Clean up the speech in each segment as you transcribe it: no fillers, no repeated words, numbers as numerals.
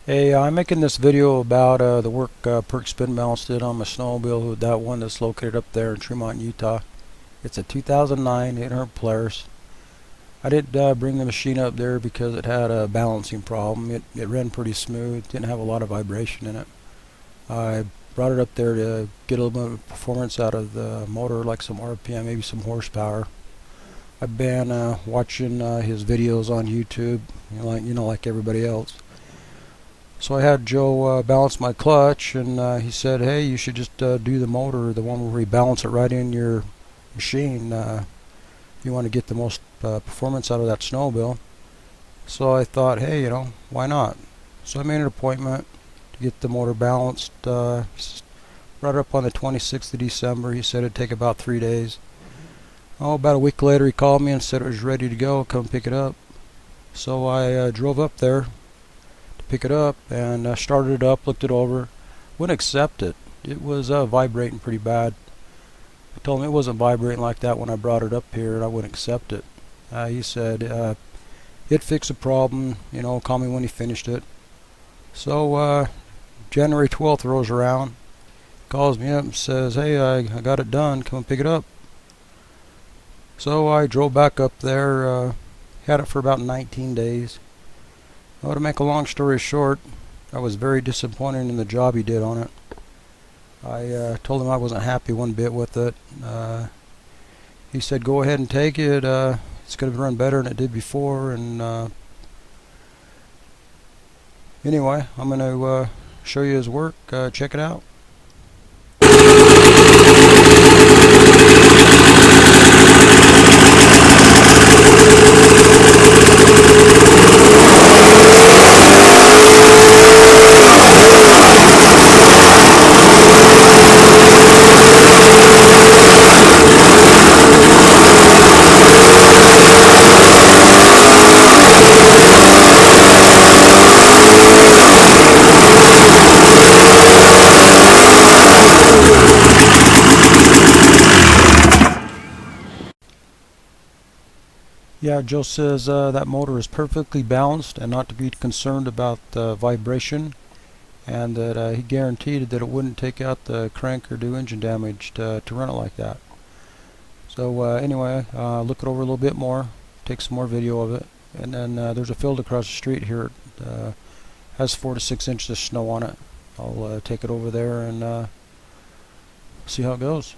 Hey, I'm making this video about the work Perk Spin Balance did on my snowmobile, that one that's located up there in Tremont, Utah. It's a 2009 800 Polaris. I didn't bring the machine up there because it had a balancing problem. It ran pretty smooth, didn't have a lot of vibration in it. I brought it up there to get a little bit of performance out of the motor, like some RPM, maybe some horsepower. I've been watching his videos on YouTube, like everybody else. So I had Joe balance my clutch, and he said, hey, you should just do the motor, the one where you balance it right in your machine if you want to get the most performance out of that snowmobile. So I thought, hey, why not? So I made an appointment to get the motor balanced right up on the 26th of December. He said it'd take about 3 days. Oh, about a week later he called me and said it was ready to go, come pick it up. So I drove up there pick it up and started it up, looked it over, wouldn't accept it. It was vibrating pretty bad. I told him it wasn't vibrating like that when I brought it up here, and I wouldn't accept it. He said he'd fix the problem, call me when he finished it. So January 12th rolls around, calls me up and says, hey, I got it done, come and pick it up. So I drove back up there, had it for about 19 days. Well, to make a long story short, I was very disappointed in the job he did on it. I told him I wasn't happy one bit with it. He said, go ahead and take it. It's going to run better than it did before. And anyway, I'm going to show you his work. Check it out. Yeah, Joe says that motor is perfectly balanced and not to be concerned about vibration, and that he guaranteed that it wouldn't take out the crank or do engine damage to run it like that. So anyway, look it over a little bit more, take some more video of it, and then there's a field across the street here. It has 4 to 6 inches of snow on it. I'll take it over there and see how it goes.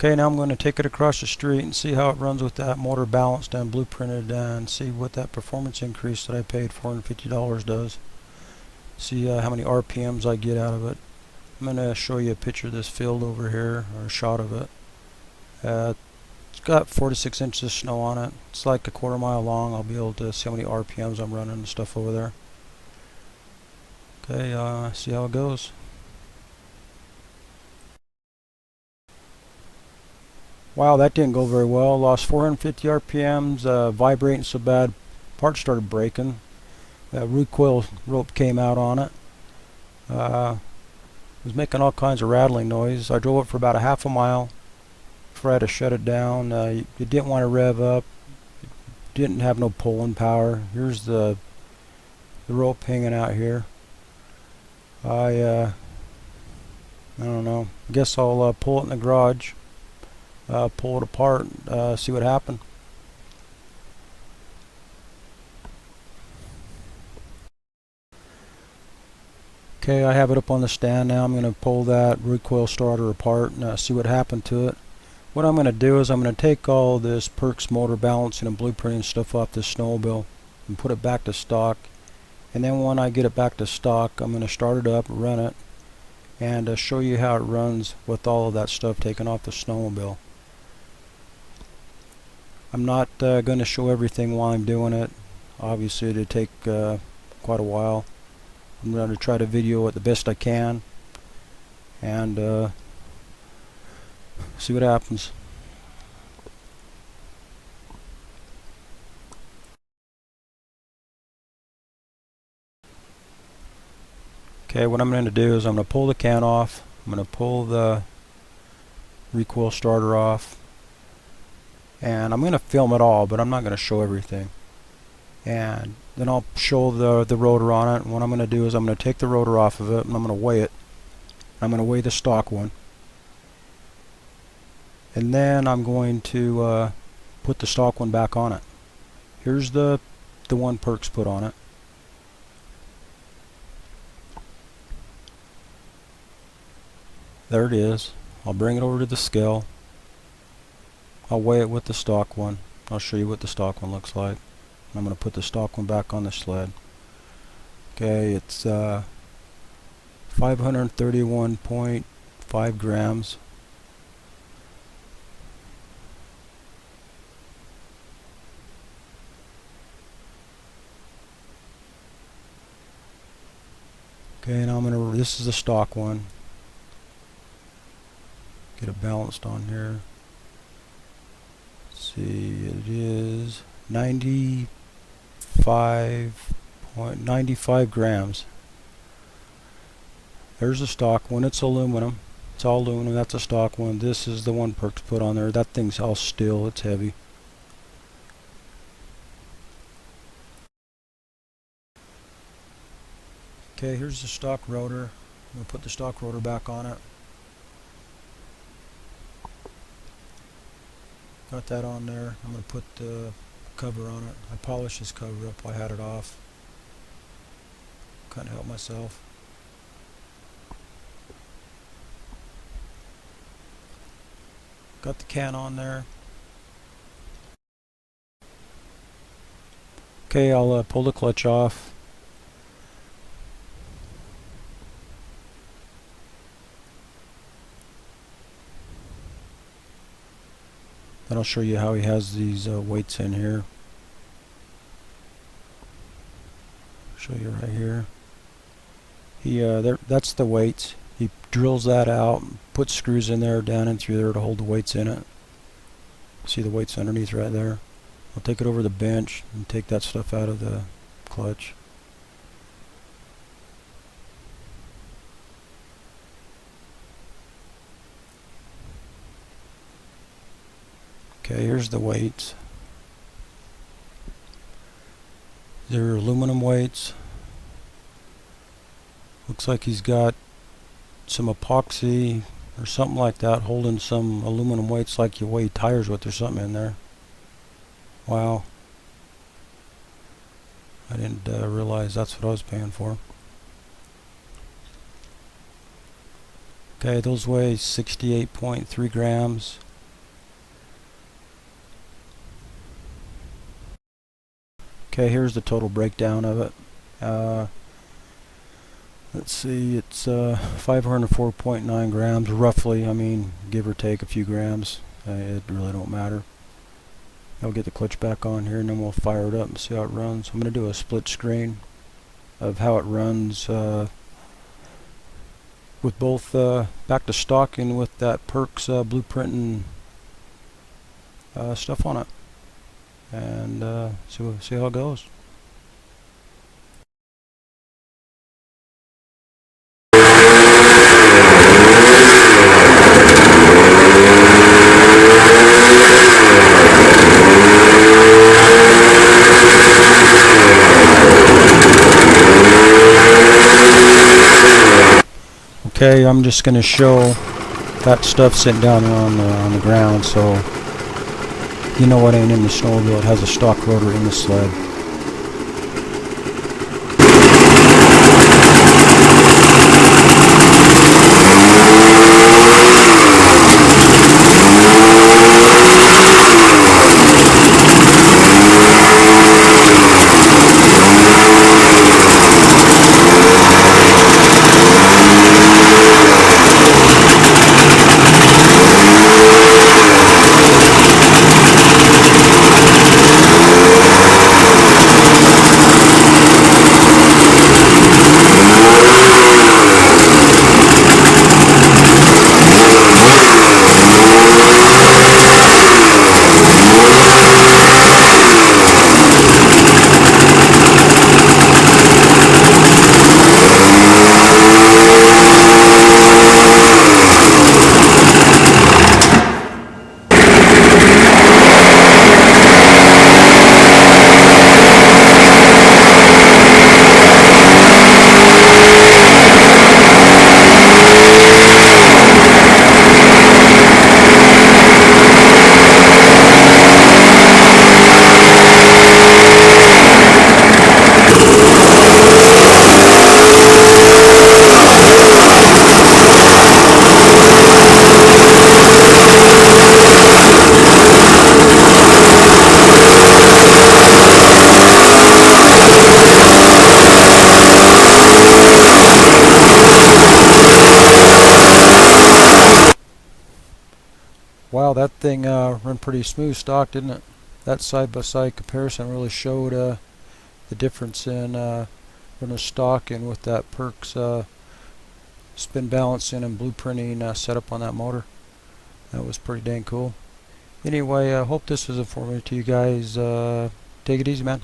Okay, now I'm going to take it across the street and see how it runs with that motor balanced and blueprinted, and see what that performance increase that I paid $450 does. See how many RPMs I get out of it. I'm going to show you a picture of this field over here, or a shot of it. It's got 4 to 6 inches of snow on it. It's like a quarter mile long. I'll be able to see how many RPMs I'm running and stuff over there. Okay, see how it goes. Wow, that didn't go very well. Lost 450 RPMs, vibrating so bad, parts started breaking. Recoil rope came out on it. It was making all kinds of rattling noise. I drove it for about a half a mile before I had to shut it down. It didn't want to rev up. It didn't have no pulling power. Here's the rope hanging out here. I don't know. I guess I'll pull it in the garage, pull it apart, see what happened. Okay, I have it up on the stand now. I'm going to pull that recoil starter apart and see what happened to it. What I'm going to do is I'm going to take all this Perks motor balancing and blueprinting stuff off this snowmobile and put it back to stock. And then when I get it back to stock, I'm going to start it up, run it, and show you how it runs with all of that stuff taken off the snowmobile. I'm not going to show everything while I'm doing it. Obviously it'll take quite a while. I'm going to try to video it the best I can and see what happens. Okay, what I'm going to do is I'm going to pull the can off. I'm going to pull the recoil starter off, and I'm going to film it all, but I'm not going to show everything. And then I'll show the rotor on it. And what I'm going to do is I'm going to take the rotor off of it and I'm going to weigh it. I'm going to weigh the stock one. And then I'm going to put the stock one back on it. Here's the one Perks put on it. There it is. I'll bring it over to the scale. I'll weigh it with the stock one. I'll show you what the stock one looks like. I'm going to put the stock one back on the sled. Okay, it's 531.5 grams. Okay, now this is the stock one. Get it balanced on here. Let's see, it is 95.95 grams. There's the stock one. It's aluminum. It's all aluminum. That's a stock one. This is the one Perks put on there. That thing's all steel. It's heavy. Okay, here's the stock rotor. I'm going to put the stock rotor back on it. Got that on there. I'm going to put the cover on it. I polished this cover up. I had it off. Couldn't help myself. Got the can on there. Okay, I'll pull the clutch off. Then I'll show you how he has these weights in here. Show you right here. That's the weights. He drills that out, puts screws in there, down and through there to hold the weights in it. See the weights underneath right there. I'll take it over the bench and take that stuff out of the clutch. Okay, here's the weights. They're aluminum weights. Looks like he's got some epoxy or something like that holding some aluminum weights like you weigh tires with or something in there. Wow. I didn't realize that's what I was paying for. Okay, those weigh 68.3 grams. Okay, here's the total breakdown of it. Let's see, it's 504.9 grams, roughly. I mean, give or take a few grams. It really don't matter. I'll get the clutch back on here and then we'll fire it up and see how it runs. I'm going to do a split screen of how it runs with both back to stock and with that Perks blueprint and stuff on it, and see how it goes. Okay, I'm just going to show that stuff sitting down there on the ground, so you know what ain't in the snowmobile. It has a stock rotor in the sled. Wow, that thing ran pretty smooth stock, didn't it? That side-by-side comparison really showed the difference in running stock and with that Perks spin balancing and blueprinting setup on that motor. That was pretty dang cool. Anyway, I hope this was informative to you guys. Take it easy, man.